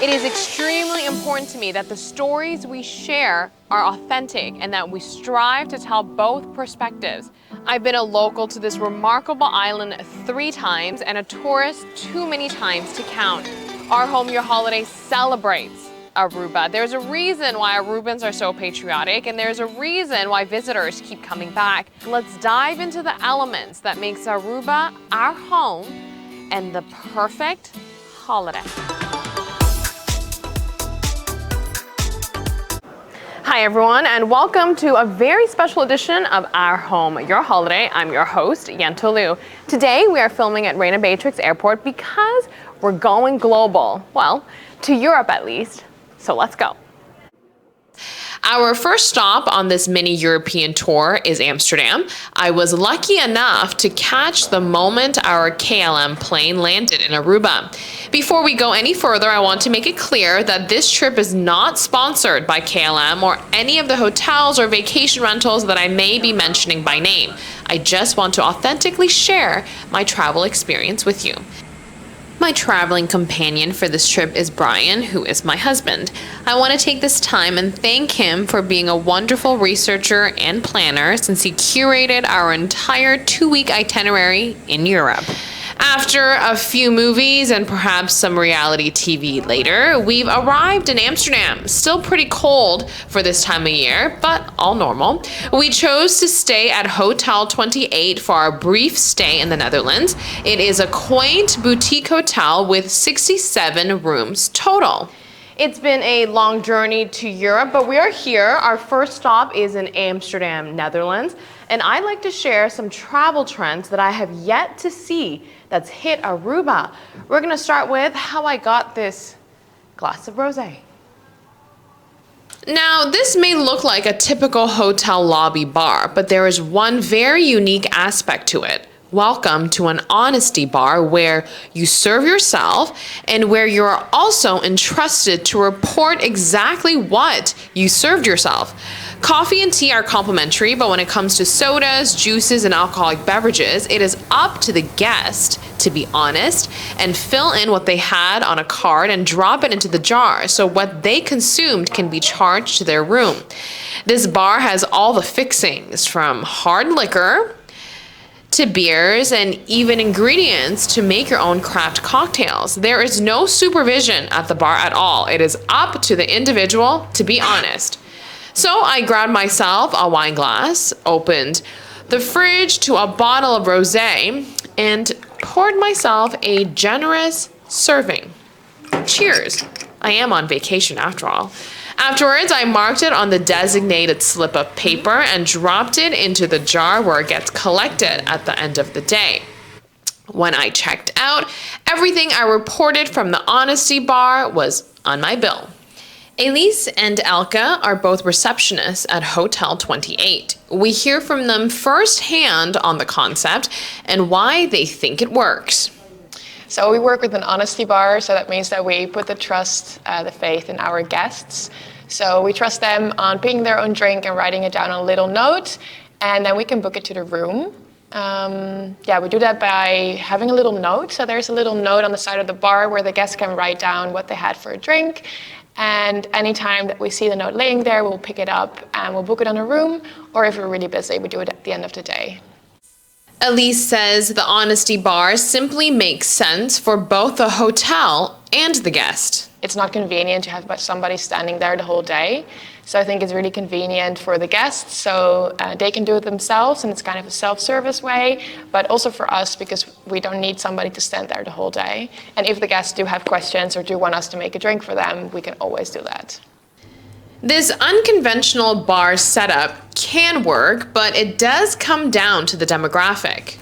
It is extremely important to me that the stories we share are authentic and that we strive to tell both perspectives. I've been a local to this remarkable island 3 times and a tourist too many times to count. Our Home Your Holiday celebrates Aruba. There's a reason why Arubans are so patriotic, and there's a reason why visitors keep coming back. Let's dive into the elements that makes Aruba our home and the perfect holiday. Hi everyone, and welcome to a very special edition of Our Home, Your Holiday. I'm your host, Yento Liu. Today we are filming at Reina Beatrix Airport because we're going global. Well, to Europe at least. So let's go. Our first stop on this mini European tour is Amsterdam. I was lucky enough to catch the moment our KLM plane landed in Aruba. Before we go any further, I want to make it clear that this trip is not sponsored by KLM or any of the hotels or vacation rentals that I may be mentioning by name. I just want to authentically share my travel experience with you. My traveling companion for this trip is Brian, who is my husband. I want to take this time and thank him for being a wonderful researcher and planner since he curated our entire 2-week itinerary in Europe. After a few movies and perhaps some reality TV later, we've arrived in Amsterdam. Still pretty cold for this time of year, but all normal. We chose to stay at Hotel 28 for our brief stay in the Netherlands. It is a quaint boutique hotel with 67 rooms total. It's been a long journey to Europe, but we are here. Our first stop is in Amsterdam, Netherlands, and I'd like to share some travel trends that I have yet to see that's hit Aruba. We're gonna start with how I got this glass of rosé. Now, this may look like a typical hotel lobby bar, but there is one very unique aspect to it. Welcome to an honesty bar where you serve yourself and where you are also entrusted to report exactly what you served yourself. Coffee and tea are complimentary, but when it comes to sodas, juices, and alcoholic beverages, it is up to the guest to be honest and fill in what they had on a card and drop it into the jar so what they consumed can be charged to their room. This bar has all the fixings from hard liquor to beers and even ingredients to make your own craft cocktails. There is no supervision at the bar at all. It is up to the individual to be honest. So I grabbed myself a wine glass, opened the fridge to a bottle of rosé, and poured myself a generous serving. Cheers. I am on vacation after all. Afterwards, I marked it on the designated slip of paper and dropped it into the jar where it gets collected at the end of the day. When I checked out, everything I reported from the honesty bar was on my bill. Elise and Elke are both receptionists at Hotel 28. We hear from them firsthand on the concept and why they think it works. So we work with an honesty bar, so that means that we put the trust, the faith in our guests. So we trust them on picking their own drink and writing it down on a little note, and then we can book it to the room. We do that by having a little note. So there's a little note on the side of the bar where the guests can write down what they had for a drink. And anytime that we see the note laying there, we'll pick it up and we'll book it on a room, or if we're really busy, we do it at the end of the day. Elise says the honesty bar simply makes sense for both the hotel and the guest. It's not convenient to have somebody standing there the whole day. So I think it's really convenient for the guests, so they can do it themselves, and it's kind of a self-service way, but also for us because we don't need somebody to stand there the whole day. And if the guests do have questions or do want us to make a drink for them, we can always do that. This unconventional bar setup can work, but it does come down to the demographic.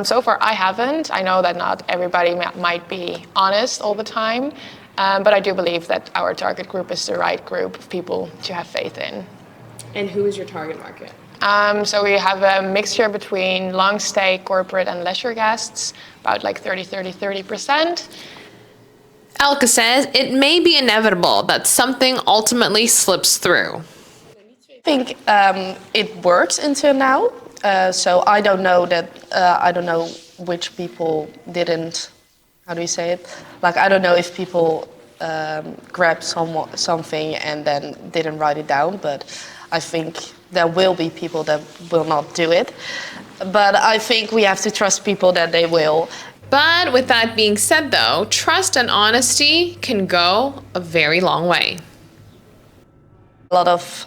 So far I haven't. I know that not everybody might be honest all the time, but I do believe that our target group is the right group of people to have faith in. And who is your target market? So we have a mixture between long stay, corporate, and leisure guests, about like 30%. Elke says it may be inevitable that something ultimately slips through. I think it works until now. So I don't know which people didn't how do you say it? Like, I don't know if people grabbed something and then didn't write it down, but I think there will be people that will not do it. But I think we have to trust people that they will. But with that being said, though, trust and honesty can go a very long way. A lot of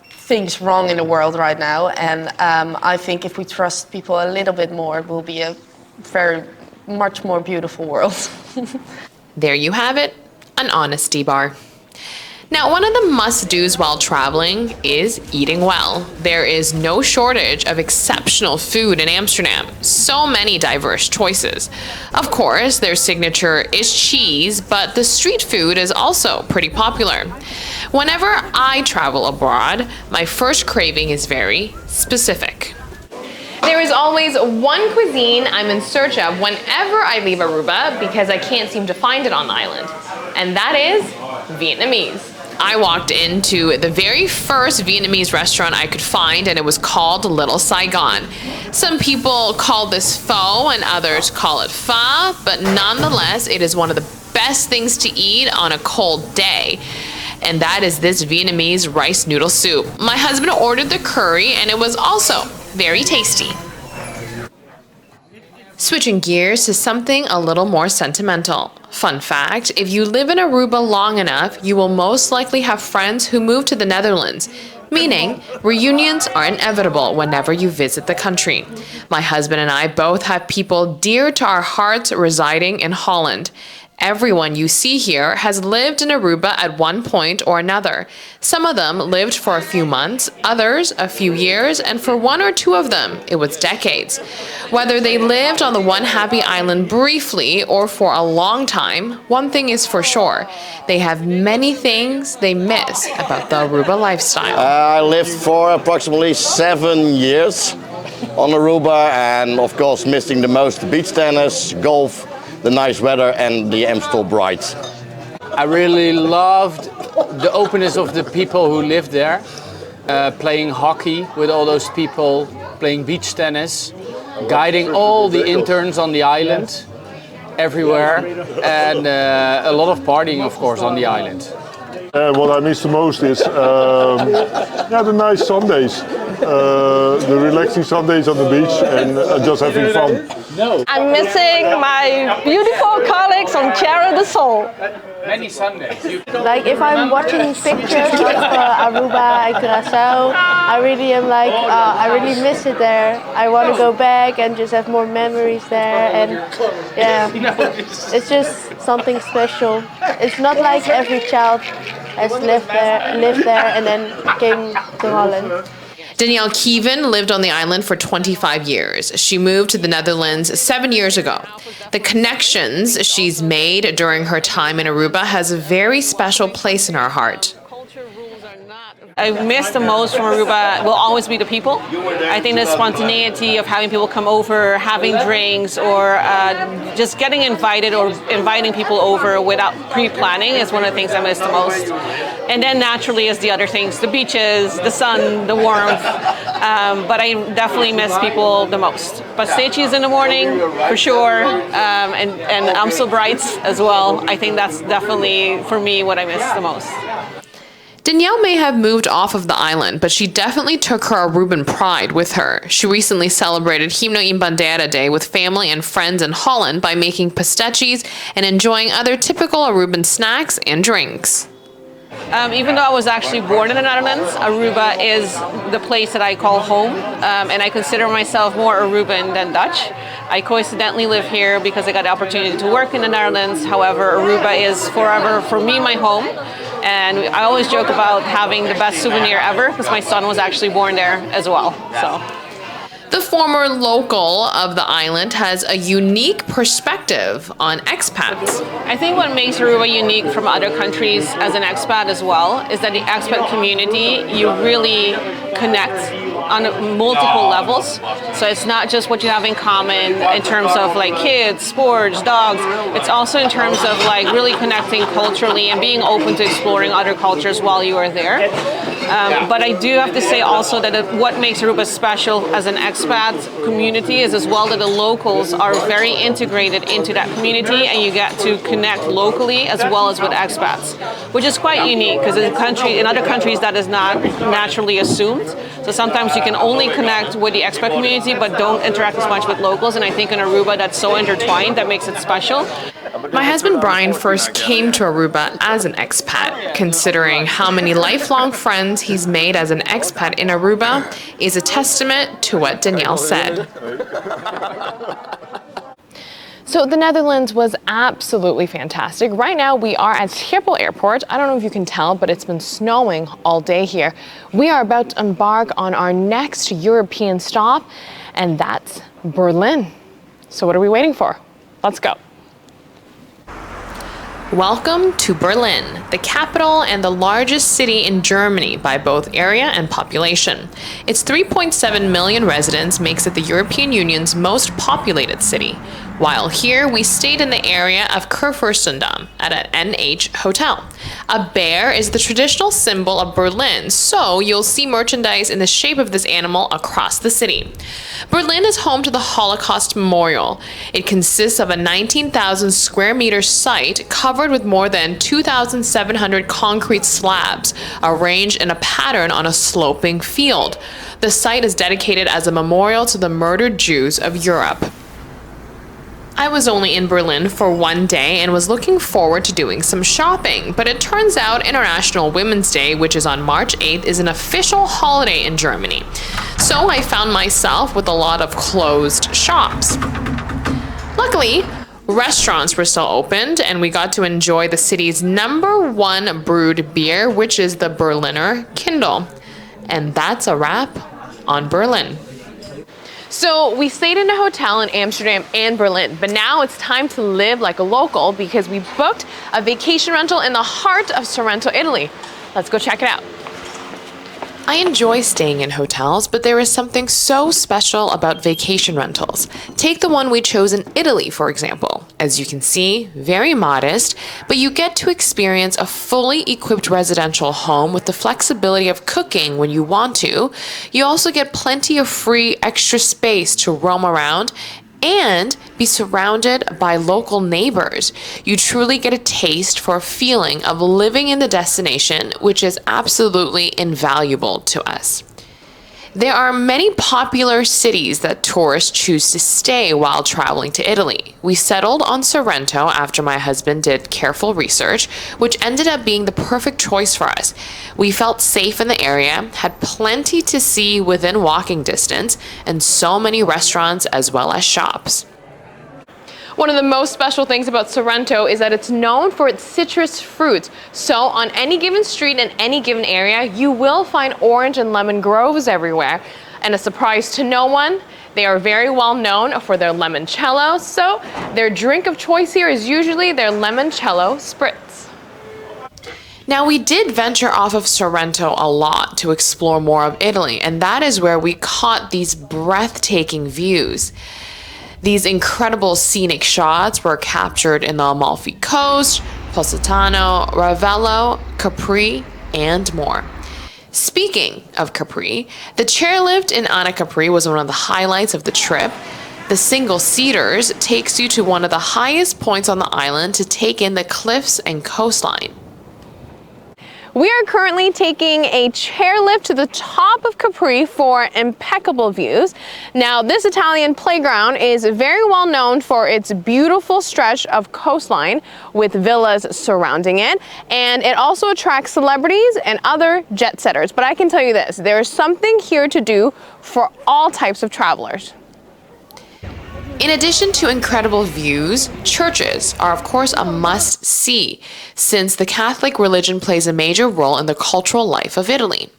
things wrong in the world right now, and I think if we trust people a little bit more, it will be a much more beautiful world. There you have it, an honesty bar. Now, one of the must-dos while traveling is eating well. There is no shortage of exceptional food in Amsterdam. So many diverse choices. Of course, their signature is cheese, but the street food is also pretty popular. Whenever I travel abroad, my first craving is very specific. There is always one cuisine I'm in search of whenever I leave Aruba because I can't seem to find it on the island, and that is Vietnamese. I walked into the very first Vietnamese restaurant I could find, and it was called Little Saigon. Some people call this pho and others call it pho, but nonetheless, it is one of the best things to eat on a cold day. And that is this Vietnamese rice noodle soup. My husband ordered the curry, and it was also very tasty. Switching gears to something a little more sentimental. Fun fact, if you live in Aruba long enough, you will most likely have friends who moved to the Netherlands, meaning reunions are inevitable whenever you visit the country. My husband and I both have people dear to our hearts residing in Holland. Everyone you see here has lived in Aruba at one point or another. Some of them lived for a few months, others a few years, and for one or two of them, it was decades. Whether they lived on the one happy island briefly or for a long time, one thing is for sure. They have many things they miss about the Aruba lifestyle. I lived for approximately 7 years on Aruba, and of course missing the most the beach tennis, golf, the nice weather and the Amstel brides. I really loved the openness of the people who lived there, playing hockey with all those people, playing beach tennis, guiding all the interns on the island, everywhere, and a lot of partying, of course, on the island. What I miss the most is the nice Sundays, the relaxing Sundays on the beach and just having fun. I'm missing my beautiful colleagues on Terra del Sol. Many Sundays. Like if I'm watching pictures of Aruba and Curaçao, I really am like, I really miss it there. I want to go back and just have more memories there, and yeah, it's just something special. It's not like every child has lived there and then came to Holland. Danielle Kieven lived on the island for 25 years. She moved to the Netherlands 7 years ago. The connections she's made during her time in Aruba has a very special place in her heart. I miss the most from Aruba will always be the people. I think the spontaneity of having people come over, having drinks, or just getting invited or inviting people over without pre-planning is one of the things I miss the most. And then naturally is the other things, the beaches, the sun, the warmth. But I definitely miss people the most. Pastiches in the morning, for sure, and Amstel brights as well. I think that's definitely, for me, what I miss the most. Danielle may have moved off of the island, but she definitely took her Aruban pride with her. She recently celebrated Himno in Bandera Day with family and friends in Holland by making pastiches and enjoying other typical Aruban snacks and drinks. Even though I was actually born in the Netherlands, Aruba is the place that I call home, and I consider myself more Aruban than Dutch. I coincidentally live here because I got the opportunity to work in the Netherlands. However, Aruba is forever, for me, my home. And I always joke about having the best souvenir ever because my son was actually born there as well. So. The former local of the island has a unique perspective on expats. I think what makes Aruba unique from other countries as an expat as well is that the expat community, you really connect on multiple levels. So it's not just what you have in common in terms of like kids, sports, dogs. It's also in terms of like really connecting culturally and being open to exploring other cultures while you are there. But I do have to say also that what makes Aruba special as an expat community is as well that the locals are very integrated into that community, and you get to connect locally as well as with expats, which is quite unique because in other countries that is not naturally assumed. So sometimes you can only connect with the expat community but don't interact as much with locals, and I think in Aruba that's so intertwined that makes it special. My husband Brian first came to Aruba as an expat. Considering how many lifelong friends he's made as an expat in Aruba is a testament to what Danielle said. So the Netherlands was absolutely fantastic. Right now we are at Schiphol Airport. I don't know if you can tell, but it's been snowing all day here. We are about to embark on our next European stop, and that's Berlin. So what are we waiting for? Let's go. Welcome to Berlin, the capital and the largest city in Germany by both area and population. Its 3.7 million residents makes it the European Union's most populated city. While here, we stayed in the area of Kurfürstendamm at an NH hotel. A bear is the traditional symbol of Berlin, so you'll see merchandise in the shape of this animal across the city. Berlin is home to the Holocaust Memorial. It consists of a 19,000 square meter site covered with more than 2,700 concrete slabs arranged in a pattern on a sloping field. The site is dedicated as a memorial to the murdered Jews of Europe. I was only in Berlin for one day and was looking forward to doing some shopping, but it turns out International Women's Day, which is on March 8th, is an official holiday in Germany. So I found myself with a lot of closed shops. Luckily, restaurants were still opened and we got to enjoy the city's #1 brewed beer, which is the Berliner Kindle. And that's a wrap on Berlin. So we stayed in a hotel in Amsterdam and Berlin, but now it's time to live like a local because we booked a vacation rental in the heart of Sorrento, Italy. Let's go check it out. I enjoy staying in hotels, but there is something so special about vacation rentals. Take the one we chose in Italy, for example. As you can see, very modest, but you get to experience a fully equipped residential home with the flexibility of cooking when you want to. You also get plenty of free extra space to roam around and be surrounded by local neighbors. You truly get a taste for a feeling of living in the destination, which is absolutely invaluable to us. There are many popular cities that tourists choose to stay while traveling to Italy. We settled on Sorrento after my husband did careful research, which ended up being the perfect choice for us. We felt safe in the area, had plenty to see within walking distance, and so many restaurants as well as shops. One of the most special things about Sorrento is that it's known for its citrus fruits. So on any given street in any given area, you will find orange and lemon groves everywhere. And a surprise to no one, they are very well known for their limoncello. So their drink of choice here is usually their limoncello spritz. Now we did venture off of Sorrento a lot to explore more of Italy, and that is where we caught these breathtaking views. These incredible scenic shots were captured in the Amalfi Coast, Positano, Ravello, Capri, and more. Speaking of Capri, the chairlift in Anna Capri was one of the highlights of the trip. The single-seaters takes you to one of the highest points on the island to take in the cliffs and coastline. We are currently taking a chairlift to the top of Capri for impeccable views. Now, this Italian playground is very well known for its beautiful stretch of coastline with villas surrounding it, and it also attracts celebrities and other jet setters. But I can tell you this, there is something here to do for all types of travelers. In addition to incredible views, churches are of course a must-see, since the Catholic religion plays a major role in the cultural life of Italy.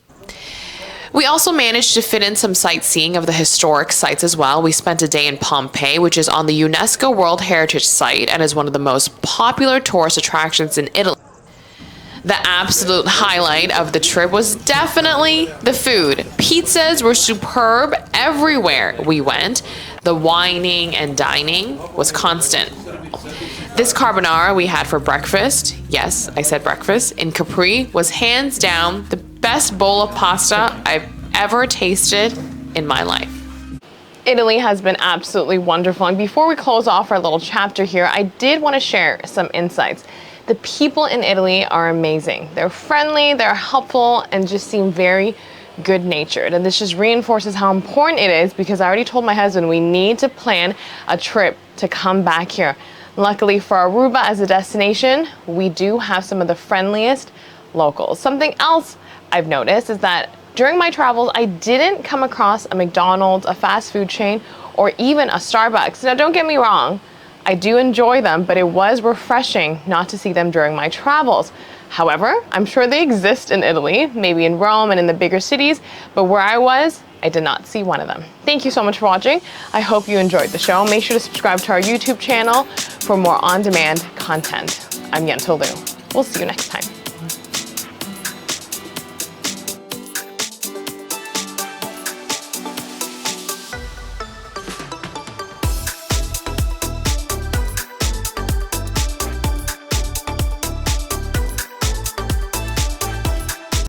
We also managed to fit in some sightseeing of the historic sites as well. We spent a day in Pompeii, which is on the UNESCO World Heritage Site and is one of the most popular tourist attractions in Italy. The absolute highlight of the trip was definitely the food. Pizzas were superb everywhere we went. The wining and dining was constant. This carbonara we had for breakfast, yes, I said breakfast, in Capri was hands down the best bowl of pasta I've ever tasted in my life. Italy has been absolutely wonderful. And before we close off our little chapter here, I did want to share some insights. The people in Italy are amazing. They're friendly, they're helpful, and just seem very good-natured. And this just reinforces how important it is, because I already told my husband we need to plan a trip to come back here. Luckily for Aruba as a destination, we do have some of the friendliest locals. Something else I've noticed is that during my travels, I didn't come across a McDonald's, a fast food chain, or even a Starbucks. Now, don't get me wrong, I do enjoy them, but it was refreshing not to see them during my travels. However, I'm sure they exist in Italy, maybe in Rome and in the bigger cities, but where I was, I did not see one of them. Thank you so much for watching. I hope you enjoyed the show. Make sure to subscribe to our YouTube channel for more on-demand content. I'm Yentolu. We'll see you next time.